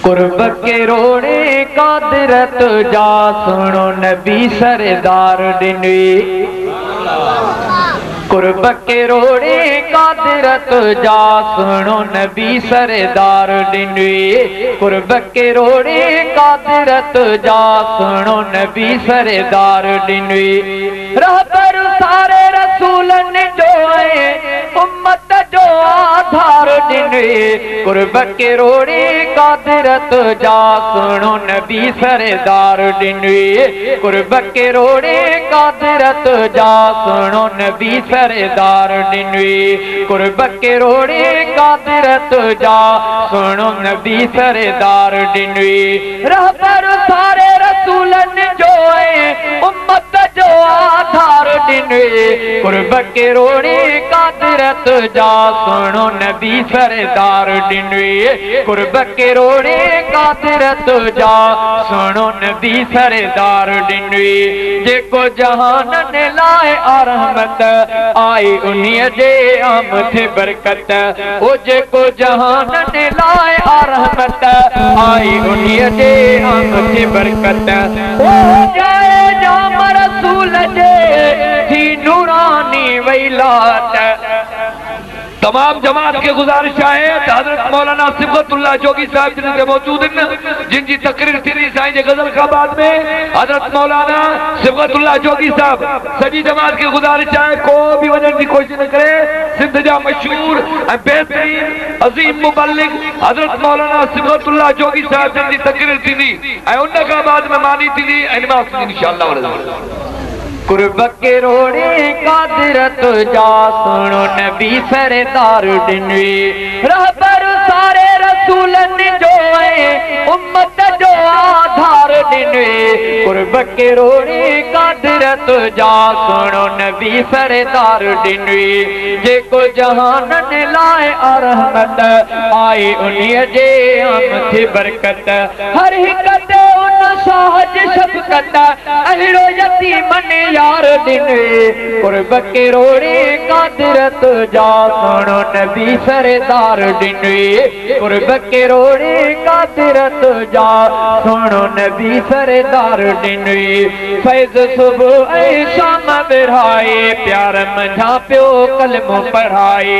कुर्ब के रोड़े कादरत जा सुनो नबी सरदार दिनवी। कुर्ब के रोड़े कादरत जा सुनो नबी सरदार दिनवी। कुर्ब के रोड़े कादरत जा सुनो नबी सरदार दिनवी। रहबर सारे रसूलन जो है उम्मत जो आधार दिनवी। कुर्ब के रोड़े कादरत जा सुनो नबी सरदार दिनवी। कुर्ब के रोड़े कादरत जा सुनो नबी सरदार दिनवी। कुर्ब के रोड़े कादरत जा सुनो नबी सरदार दिनवी। रहबर सारे रसूलन जो है उम्मत जो आधार दिनवी। कुर्ब के रोड़े कादरत जा सुनो नबी सरदार दिनवी। कुर्ब के रोड़े कादरत जा सुनो नबी सरदार दिनवी। जेको जहान ने लाए रहमत आई उन्हीं जे आम थे बरकत। ओ जेको जहान ने लाए रहमत आई उन्हीं जे आम थे बरकत। ओ जाए जाम रसूल जे थी नूरानी वैलात। तमाम जमात के गुजारिश है हजरत मौलाना सिबगतुल्लाह जोगी साहब जिन मौजूद जिनकी तकरीर थी साईं जे गजलखाबाद में हजरत मौलाना सिबगतुल्लाह जोगी साहब सभी जमात की गुजारिश है को भी वजन की कोशिश न करे। सिंध जा मशहूर बेहतरीन अजीम मुबल्लिग हजरत मौलाना सिबगतुल्लाह जोगी साहब जिनकी तकरीर थी उन का बाद में मानी थी इंशाअल्लाह। कुर्ब के रोड़े कादरत जा सुनो नबी सरदार दिनवी। रहबर सारे रसूलन जो है उम्मत जो आधार दिनवी। कुर्ब के रोड़े कादरत जा सुनो नबी सरदार दिनवी। जेको जहान ने लाए रहमत आई उन्हीं जे हम थी बरकत। हर हिकत उन साहज शफकत अहिड़ो यतीम ने यार दिनवी। कुर्ब के रोड़े कादरत जा सुनो नबी सरदार दिनवी। कुर्ब के रोड़े कादरत जा सुनो नबी सरदार दिनवी। फैज सुबह शाम बिराए प्यार मंझा प्यो कलमो पढ़ाए।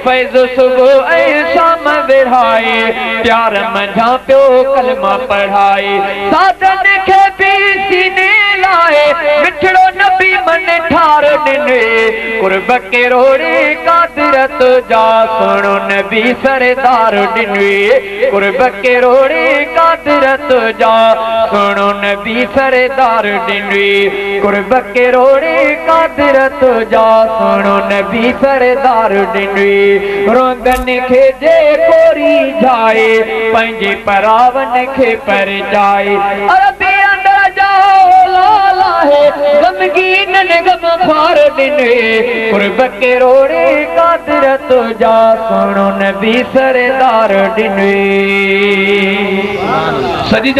फैज सुबह शाम बिराए प्यार मंझा प्यो कलमा पढ़ाए। साधन के भी सीने लाए मिठड़ो नबी मन ठार दिने। कुर्ब के रोड़े कादरत जा सुनो नबी सरदार दिनवी। कुर्ब के रोड़े कादरत जा सुनो नबी सरदार दिनवी। कुर्ब के रोड़े कादरत जा सुनो नबी सरदार दिनवी। रोंदन के जे कोरी जाए पंजे परावन के पर जाए। अरबी अंदर जाओ लाला है गमगीन ने गम फार दिने। कुर्ब के रोड़े कादरत जा सुनो नबी सरदार दिनवी। सजी